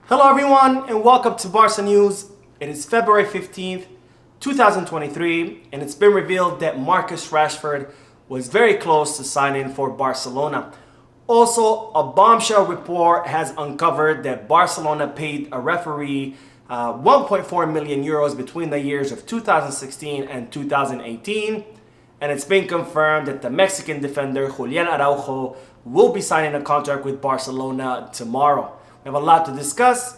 Hello everyone and welcome to Barca News. It is February 15th, 2023 and it's been revealed that Marcus Rashford was very close to signing for Barcelona. Also, a bombshell report has uncovered that Barcelona paid a referee 1.4 million euros between the years of 2016 and 2018. And it's been confirmed that the Mexican defender Julian Araujo will be signing a contract with Barcelona tomorrow. We have a lot to discuss,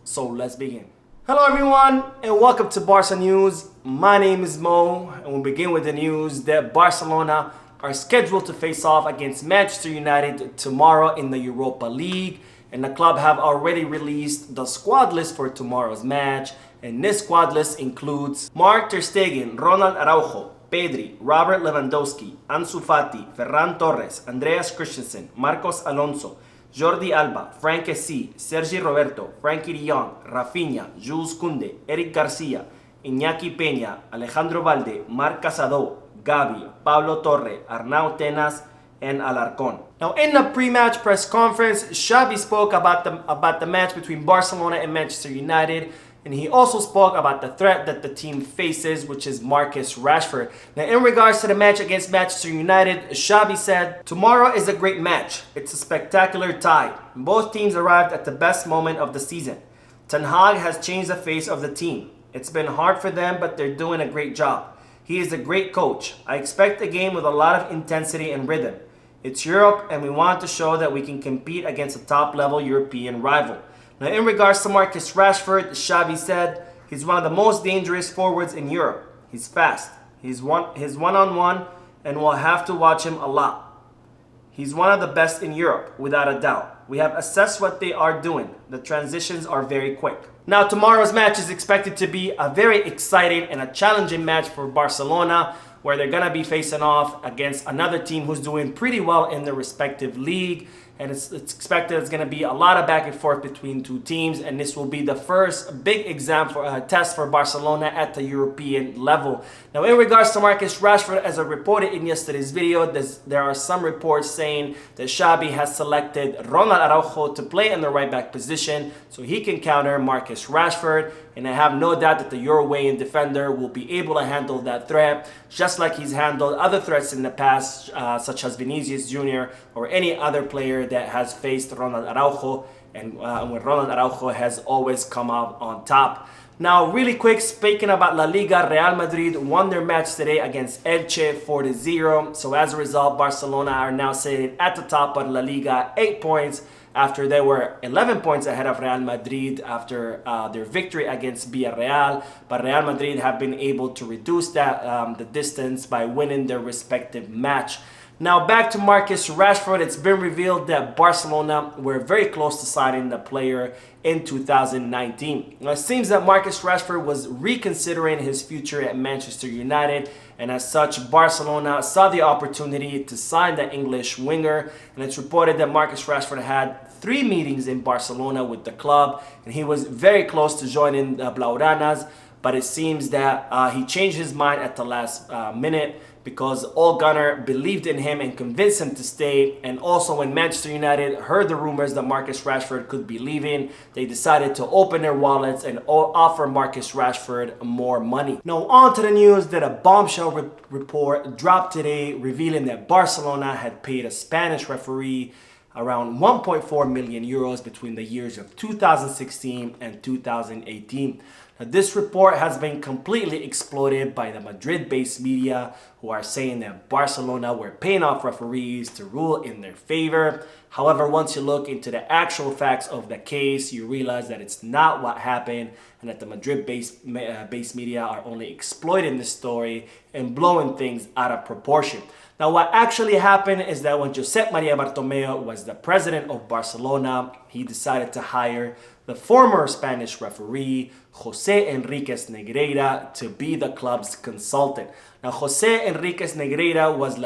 so let's begin. Hello everyone and welcome to Barca News. My name is Mo and we'll begin with the news that Barcelona are scheduled to face off against Manchester United tomorrow in the Europa League, and the club have already released the squad list for tomorrow's match, and this squad list includes Marc Ter Stegen, Ronald Araujo, Pedri, Robert Lewandowski, Ansu Fati, Ferran Torres, Andreas Christensen, Marcos Alonso, Jordi Alba, Frank Kessie, Sergi Roberto, Frankie de Jong, Rafinha, Jules Koundé, Eric Garcia, Iñaki Peña, Alejandro Valdez, Marc Casado, Gavi, Pablo Torre, Arnau Tenas, and Alarcón. Now, in the pre-match press conference, Xavi spoke about the match between Barcelona and Manchester United, and he also spoke about the threat that the team faces, which is Marcus Rashford. Now, in regards to the match against Manchester United, Xavi said, "Tomorrow is a great match. It's a spectacular tie. Both teams arrived at the best moment of the season. Ten Hag has changed the face of the team. It's been hard for them, but they're doing a great job. He is a great coach. I expect a game with a lot of intensity and rhythm. It's Europe, and we want to show that we can compete against a top-level European rival." Now, in regards to Marcus Rashford, Xavi said, "He's one of the most dangerous forwards in Europe. He's fast. He's one-on-one, and we'll have to watch him a lot. He's one of the best in Europe, without a doubt. We have assessed what they are doing. The transitions are very quick." Now, tomorrow's match is expected to be a very exciting and a challenging match for Barcelona, where they're going to be facing off against another team who's doing pretty well in their respective league. And it's expected it's going to be a lot of back and forth between two teams, and this will be the first big exam for test for Barcelona at the European level. Now, in regards to Marcus Rashford, as I reported in yesterday's video, there are some reports saying that Xavi has selected Ronald Araujo to play in the right back position so he can counter Marcus Rashford, and I have no doubt that the Uruguayan defender will be able to handle that threat, just like he's handled other threats in the past, such as Vinicius Jr. or any other player that has faced Ronald Araujo, and when Ronald Araujo has always come out on top. Now, really quick, speaking about La Liga, Real Madrid won their match today against Elche 4-0. So as a result, Barcelona are now sitting at the top of La Liga, 8 points, after they were 11 points ahead of Real Madrid after their victory against Villarreal. But Real Madrid have been able to reduce that the distance by winning their respective match. Now, back to Marcus Rashford. It's been revealed that Barcelona were very close to signing the player in 2019. Now, it seems that Marcus Rashford was reconsidering his future at Manchester United, and as such, Barcelona saw the opportunity to sign the English winger, and it's reported that Marcus Rashford had 3 meetings in Barcelona with the club, and he was very close to joining the Blaugranas, but it seems that he changed his mind at the last minute, because Ole Gunnar believed in him and convinced him to stay. And also, when Manchester United heard the rumors that Marcus Rashford could be leaving, they decided to open their wallets and offer Marcus Rashford more money. Now, on to the news that a bombshell report dropped today revealing that Barcelona had paid a Spanish referee around 1.4 million euros between the years of 2016 and 2018. Now, this report has been completely exploited by the Madrid-based media, who are saying that Barcelona were paying off referees to rule in their favor. However, once you look into the actual facts of the case, you realize that it's not what happened, and that the Madrid-based media are only exploiting this story and blowing things out of proportion. Now, what actually happened is that when Josep Maria Bartomeu was the president of Barcelona, he decided to hire the former Spanish referee, José Enríquez Negreira, to be the club's consultant. Now, José Enríquez Negreira was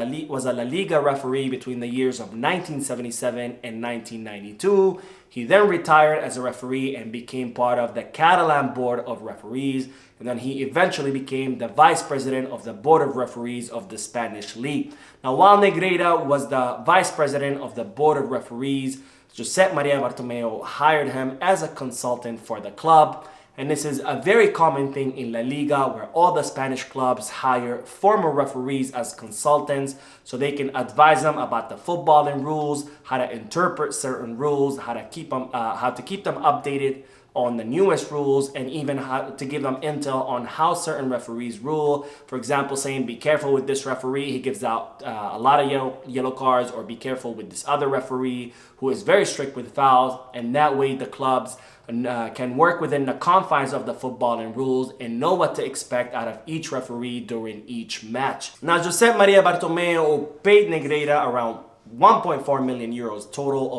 a La Liga referee between the years of 1977 and 1992. He then retired as a referee and became part of the Catalan Board of Referees, and then he eventually became the vice president of the Board of Referees of the Spanish League. Now, while Negreira was the vice president of the Board of Referees, Josep Maria Bartomeu hired him as a consultant for the club. And this is a very common thing in La Liga, where all the Spanish clubs hire former referees as consultants so they can advise them about the footballing rules, how to interpret certain rules, how to keep them updated on the newest rules, and even how to give them intel on how certain referees rule. For example, saying be careful with this referee, he gives out a lot of yellow cards, or be careful with this other referee who is very strict with fouls. And that way the clubs can work within the confines of the footballing rules and know what to expect out of each referee during each match. Now, Josep Maria Bartomeu paid Negreira around 1.4 million euros total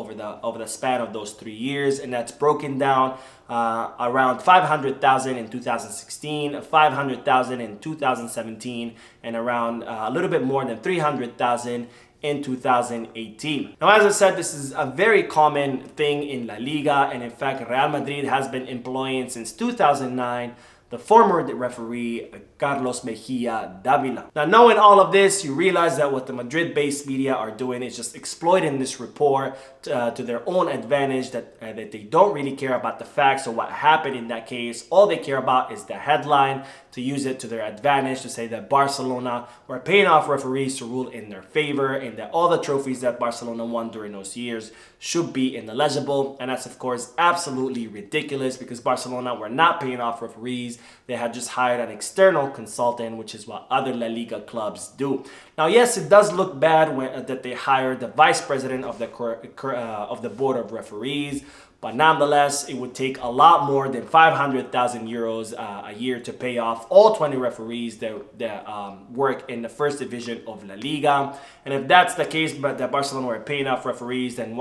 over the span of those 3 years, and that's broken down around 500,000 in 2016, 500,000 in 2017, and around a little bit more than 300,000 in 2018. Now, as I said, this is a very common thing in La Liga, and in fact, Real Madrid has been employing since 2009 the former referee Carlos Mejia Davila. Now, knowing all of this, you realize that what the Madrid-based media are doing is just exploiting this report to their own advantage, that they don't really care about the facts or what happened in that case. All they care about is the headline, to use it to their advantage, to say that Barcelona were paying off referees to rule in their favor, and that all the trophies that Barcelona won during those years should be ineligible. And that's, of course, absolutely ridiculous, because Barcelona were not paying off referees. They had just hired an external consultant, which is what other La Liga clubs do. Now, yes, it does look bad that they hired the vice president of the board of referees, but nonetheless, it would take a lot more than 500,000 euros a year to pay off all 20 referees that work in the first division of La Liga. And if that's the case, but that Barcelona were paying off referees, then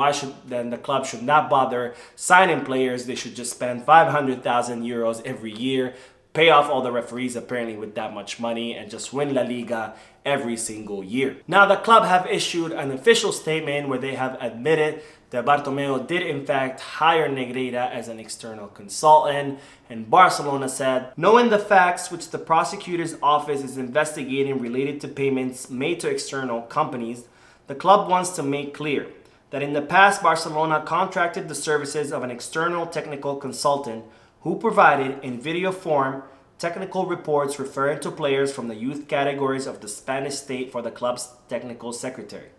then the club should not bother signing players. They should just spend 500,000 euros every year, pay off all the referees apparently with that much money, and just win La Liga every single year. Now, the club have issued an official statement where they have admitted that Bartomeu did in fact hire Negreira as an external consultant, and Barcelona said, knowing the facts which the prosecutor's office is investigating related to payments made to external companies, the club wants to make clear that in the past Barcelona contracted the services of an external technical consultant who provided in video form technical reports referring to players from the youth categories of the Spanish state for the club's technical secretary.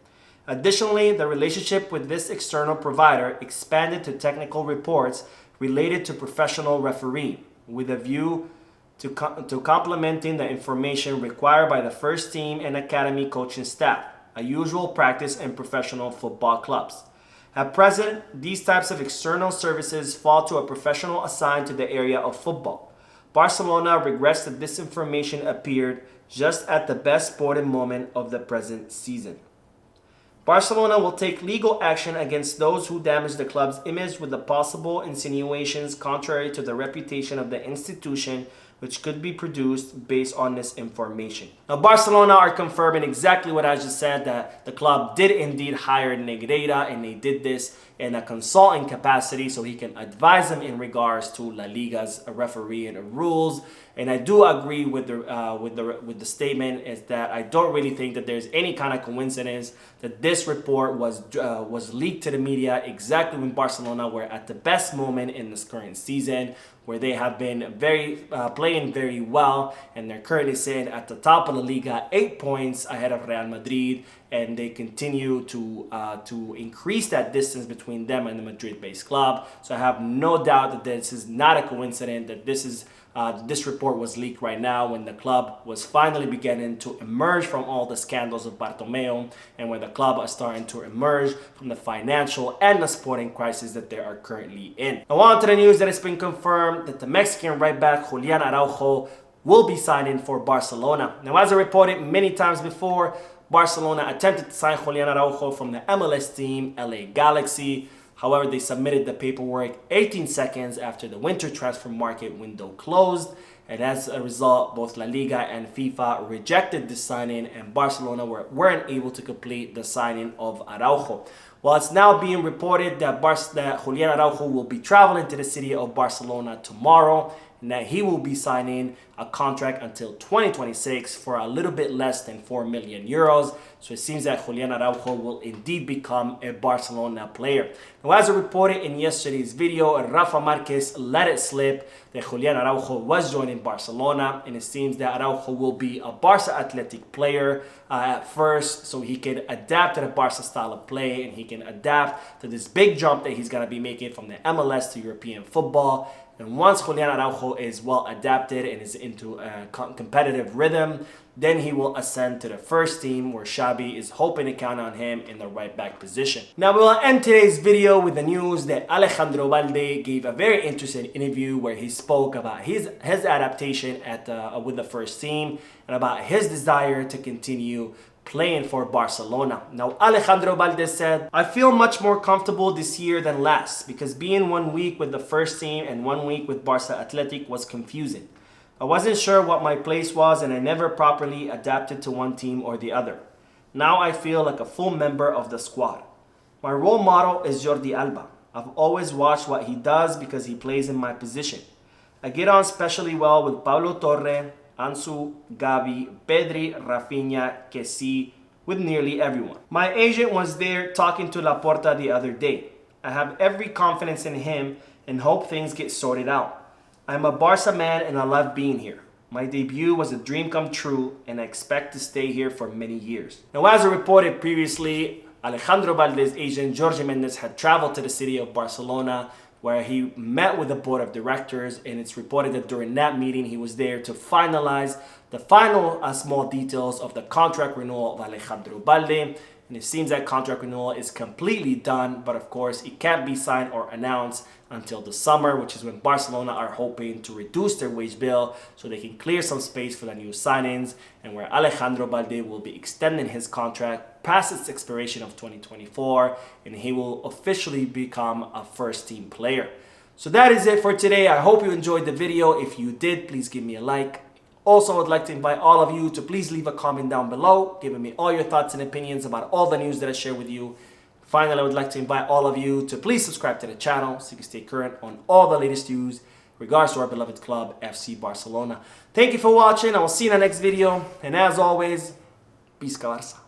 Additionally, the relationship with this external provider expanded to technical reports related to professional refereeing, with a view to complementing the information required by the first team and academy coaching staff, a usual practice in professional football clubs. At present, these types of external services fall to a professional assigned to the area of football. Barcelona regrets that this information appeared just at the best sporting moment of the present season. Barcelona will take legal action against those who damage the club's image with the possible insinuations contrary to the reputation of the institution, which could be produced based on this information. Now, Barcelona are confirming exactly what I just said, that the club did indeed hire Negreira, and they did this in a consulting capacity so he can advise them in regards to La Liga's refereeing rules. And I do agree with the statement, is that I don't really think that there's any kind of coincidence that this report was leaked to the media exactly when Barcelona were at the best moment in this current season, where they have been playing very well, and they're currently sitting at the top of the Liga, 8 points ahead of Real Madrid, and they continue to increase that distance between them and the Madrid-based club. So I have no doubt that this is not a coincidence, that this report was leaked right now when the club was finally beginning to emerge from all the scandals of Bartomeu, and when the club is starting to emerge from the financial and the sporting crisis that they are currently in. Now, on to the news that it's been confirmed that the Mexican right back Julian Araujo will be signing for Barcelona. Now, as I reported many times before, Barcelona attempted to sign Julian Araujo from the MLS team LA Galaxy. However, they submitted the paperwork 18 seconds after the winter transfer market window closed. And as a result, both La Liga and FIFA rejected the signing, and Barcelona weren't able to complete the signing of Araujo. Well, it's now being reported that Julian Araujo will be traveling to the city of Barcelona tomorrow, and that he will be signing a contract until 2026 for a little bit less than 4 million euros. So it seems that Julian Araujo will indeed become a Barcelona player. Now, as reported in yesterday's video, Rafa Marquez let it slip that Julian Araujo was joining Barcelona, and it seems that Araujo will be a Barca Athletic player at first, so he can adapt to the Barca style of play, and he can adapt to this big jump that he's going to be making from the MLS to European football. And once Julian Araujo is well adapted and is into a competitive rhythm, then he will ascend to the first team, where Xavi is hoping to count on him in the right back position. Now we will end today's video with the news that Alejandro Valdez gave a very interesting interview where he spoke about his adaptation with the first team and about his desire to continue playing for Barcelona. Now, Alejandro Valdez said, "I feel much more comfortable this year than last because being 1 week with the first team and 1 week with Barca Athletic was confusing. I wasn't sure what my place was and I never properly adapted to one team or the other. Now I feel like a full member of the squad. My role model is Jordi Alba. I've always watched what he does because he plays in my position. I get on especially well with Pablo Torre, Ansu, Gavi, Pedri, Rafinha, Kessie, with nearly everyone. My agent was there talking to Laporta the other day. I have every confidence in him and hope things get sorted out. I'm a Barca man and I love being here. My debut was a dream come true and I expect to stay here for many years." Now, as reported previously, Alejandro Valdez's agent Jorge Mendes had traveled to the city of Barcelona, where he met with the board of directors, and it's reported that during that meeting he was there to finalize the final small details of the contract renewal of Alejandro Valdez. And it seems that contract renewal is completely done, but of course it can't be signed or announced until the summer, which is when Barcelona are hoping to reduce their wage bill so they can clear some space for the new signings, and where Alejandro Valdez will be extending his contract past its expiration of 2024, and he will officially become a first team player. So that is it for today. I hope you enjoyed the video. If you did, please give me a like. Also, I'd like to invite all of you to please leave a comment down below, giving me all your thoughts and opinions about all the news that I share with you. Finally, I would like to invite all of you to please subscribe to the channel so you can stay current on all the latest news regards to our beloved club, FC Barcelona. Thank you for watching. I will see you in the next video. And as always, Peace, Barca.